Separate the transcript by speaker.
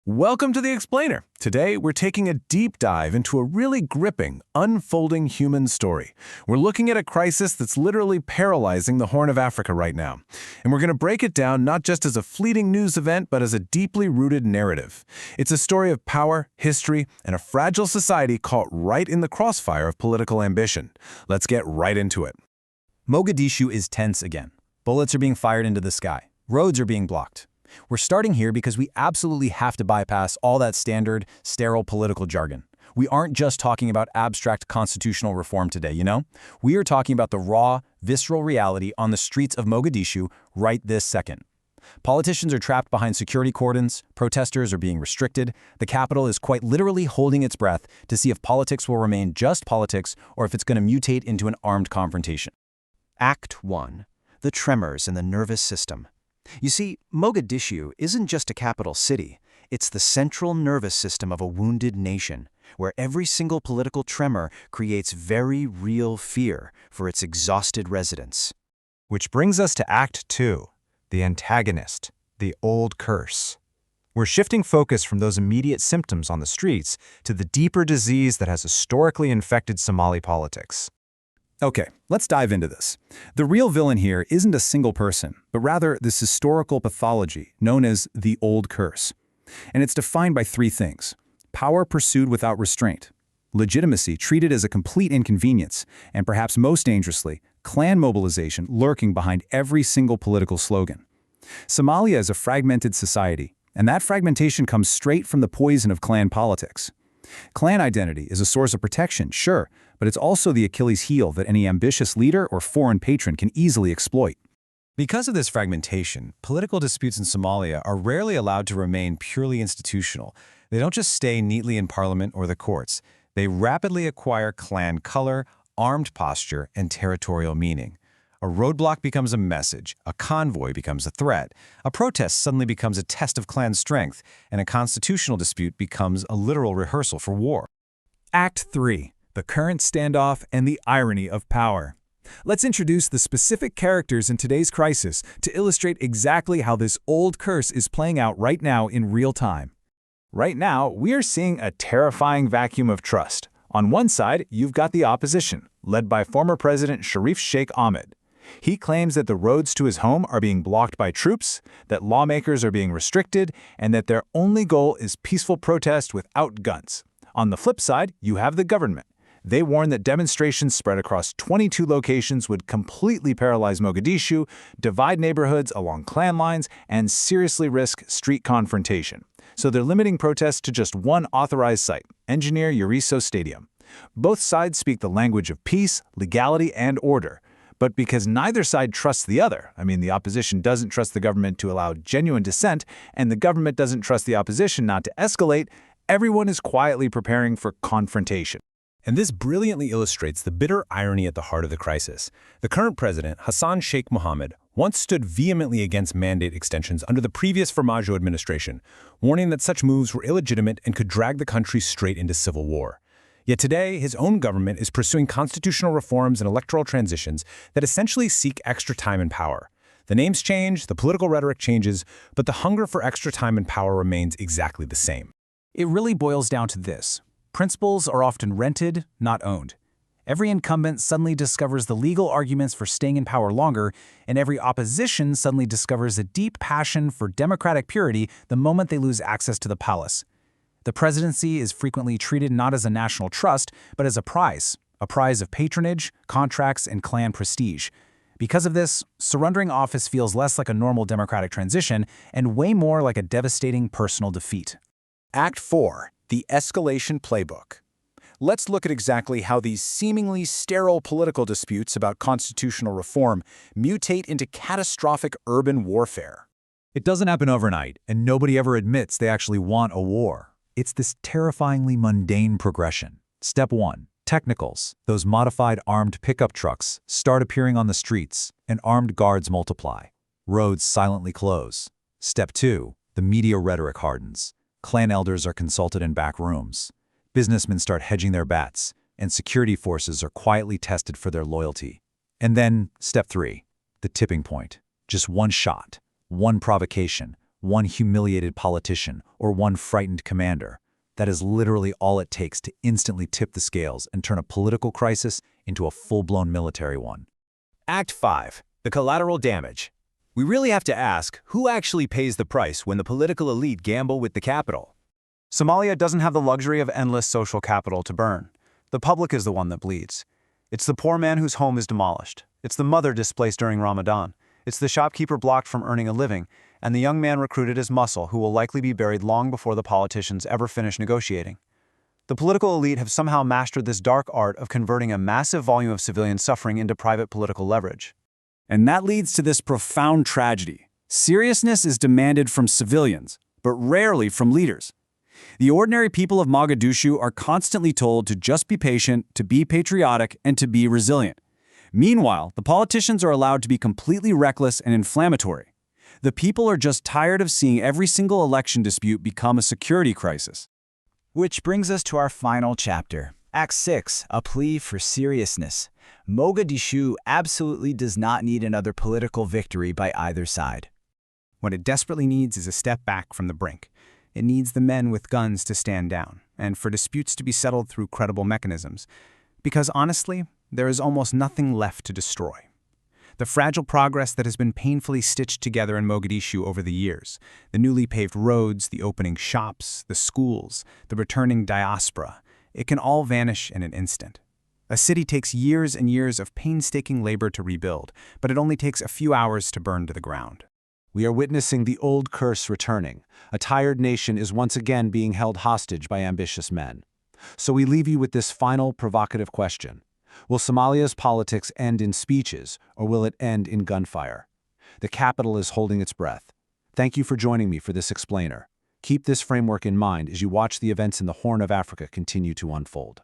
Speaker 1: Welcome to The Explainer. Today, we're taking a deep dive into a really gripping, unfolding human story. We're looking at a crisis that's literally paralyzing the Horn of Africa right now. And we're going to break it down not just as a fleeting news event, but as a deeply rooted narrative. It's a story of power, history, and a fragile society caught right in the crossfire of political ambition. Let's get right into it.
Speaker 2: Mogadishu is tense again. Bullets are being fired into the sky. Roads are being blocked. We're starting here because we absolutely have to bypass all that standard, sterile political jargon. We aren't just talking about abstract constitutional reform today, you know? We are talking about the raw, visceral reality on the streets of Mogadishu right this second. Politicians are trapped behind security cordons, protesters are being restricted, the capital is quite literally holding its breath to see if politics will remain just politics or if it's going to mutate into an armed confrontation.
Speaker 3: Act 1. The tremors in the nervous system. You see, Mogadishu isn't just a capital city, it's the central nervous system of a wounded nation, where every single political tremor creates very real fear for its exhausted residents.
Speaker 4: Which brings us to Act 2, the antagonist, the old curse. We're shifting focus from those immediate symptoms on the streets to the deeper disease that has historically infected Somali politics.
Speaker 2: Okay, let's dive into this. The real villain here isn't a single person, but rather this historical pathology known as the old curse. And it's defined by three things: power pursued without restraint, legitimacy treated as a complete inconvenience, and perhaps most dangerously, clan mobilization lurking behind every single political slogan. Somalia is a fragmented society, and that fragmentation comes straight from the poison of clan politics. Clan identity is a source of protection, sure, but it's also the Achilles heel that any ambitious leader or foreign patron can easily exploit.
Speaker 5: Because of this fragmentation, political disputes in Somalia are rarely allowed to remain purely institutional. They don't just stay neatly in parliament or the courts. They rapidly acquire clan color, armed posture, and territorial meaning. A roadblock becomes a message, a convoy becomes a threat, a protest suddenly becomes a test of clan strength, and a constitutional dispute becomes a literal rehearsal for war.
Speaker 2: Act 3. The current standoff and the irony of power. Let's introduce the specific characters in today's crisis to illustrate exactly how this old curse is playing out right now in real time. Right now, we are seeing a terrifying vacuum of trust. On one side, you've got the opposition, led by former President Sharif Sheikh Ahmed. He claims that the roads to his home are being blocked by troops, that lawmakers are being restricted, and that their only goal is peaceful protest without guns. On the flip side, you have the government. They warn that demonstrations spread across 22 locations would completely paralyze Mogadishu, divide neighborhoods along clan lines, and seriously risk street confrontation. So they're limiting protests to just one authorized site, Engineer Yuriso Stadium. Both sides speak the language of peace, legality, and order. But because neither side trusts the other, the opposition doesn't trust the government to allow genuine dissent, and the government doesn't trust the opposition not to escalate, everyone is quietly preparing for confrontation.
Speaker 5: And this brilliantly illustrates the bitter irony at the heart of the crisis. The current president, Hassan Sheikh Mohammed, once stood vehemently against mandate extensions under the previous Farmajo administration, warning that such moves were illegitimate and could drag the country straight into civil war. Yet today, his own government is pursuing constitutional reforms and electoral transitions that essentially seek extra time and power. The names change, the political rhetoric changes, but the hunger for extra time and power remains exactly the same.
Speaker 2: It really boils down to this. Principles are often rented, not owned. Every incumbent suddenly discovers the legal arguments for staying in power longer, and every opposition suddenly discovers a deep passion for democratic purity the moment they lose access to the palace. The presidency is frequently treated not as a national trust, but as a prize of patronage, contracts, and clan prestige. Because of this, surrendering office feels less like a normal democratic transition and way more like a devastating personal defeat.
Speaker 3: Act 4. The escalation playbook. Let's look at exactly how these seemingly sterile political disputes about constitutional reform mutate into catastrophic urban warfare.
Speaker 2: It doesn't happen overnight, and nobody ever admits they actually want a war. It's this terrifyingly mundane progression. Step 1. Technicals. Those modified armed pickup trucks start appearing on the streets, and armed guards multiply. Roads silently close. Step 2. The media rhetoric hardens. Clan elders are consulted in back rooms. Businessmen start hedging their bets, and security forces are quietly tested for their loyalty. And then, step 3. The tipping point. Just one shot, one provocation, one humiliated politician, or one frightened commander. That is literally all it takes to instantly tip the scales and turn a political crisis into a full-blown military one.
Speaker 3: Act 5. The collateral damage. We really have to ask, who actually pays the price when the political elite gamble with the capital?
Speaker 4: Somalia doesn't have the luxury of endless social capital to burn. The public is the one that bleeds. It's the poor man whose home is demolished. It's the mother displaced during Ramadan. It's the shopkeeper blocked from earning a living, and the young man recruited as muscle who will likely be buried long before the politicians ever finish negotiating. The political elite have somehow mastered this dark art of converting a massive volume of civilian suffering into private political leverage.
Speaker 2: And that leads to this profound tragedy. Seriousness is demanded from civilians, but rarely from leaders. The ordinary people of Mogadishu are constantly told to just be patient, to be patriotic, and to be resilient. Meanwhile, the politicians are allowed to be completely reckless and inflammatory. The people are just tired of seeing every single election dispute become a security crisis.
Speaker 6: Which brings us to our final chapter. Act 6, a plea for seriousness. Mogadishu absolutely does not need another political victory by either side.
Speaker 7: What it desperately needs is a step back from the brink. It needs the men with guns to stand down, and for disputes to be settled through credible mechanisms. Because honestly, there is almost nothing left to destroy. The fragile progress that has been painfully stitched together in Mogadishu over the years, the newly paved roads, the opening shops, the schools, the returning diaspora, it can all vanish in an instant. A city takes years and years of painstaking labor to rebuild, but it only takes a few hours to burn to the ground.
Speaker 1: We are witnessing the old curse returning. A tired nation is once again being held hostage by ambitious men. So we leave you with this final provocative question. Will Somalia's politics end in speeches, or will it end in gunfire? The capital is holding its breath. Thank you for joining me for this explainer. Keep this framework in mind as you watch the events in the Horn of Africa continue to unfold.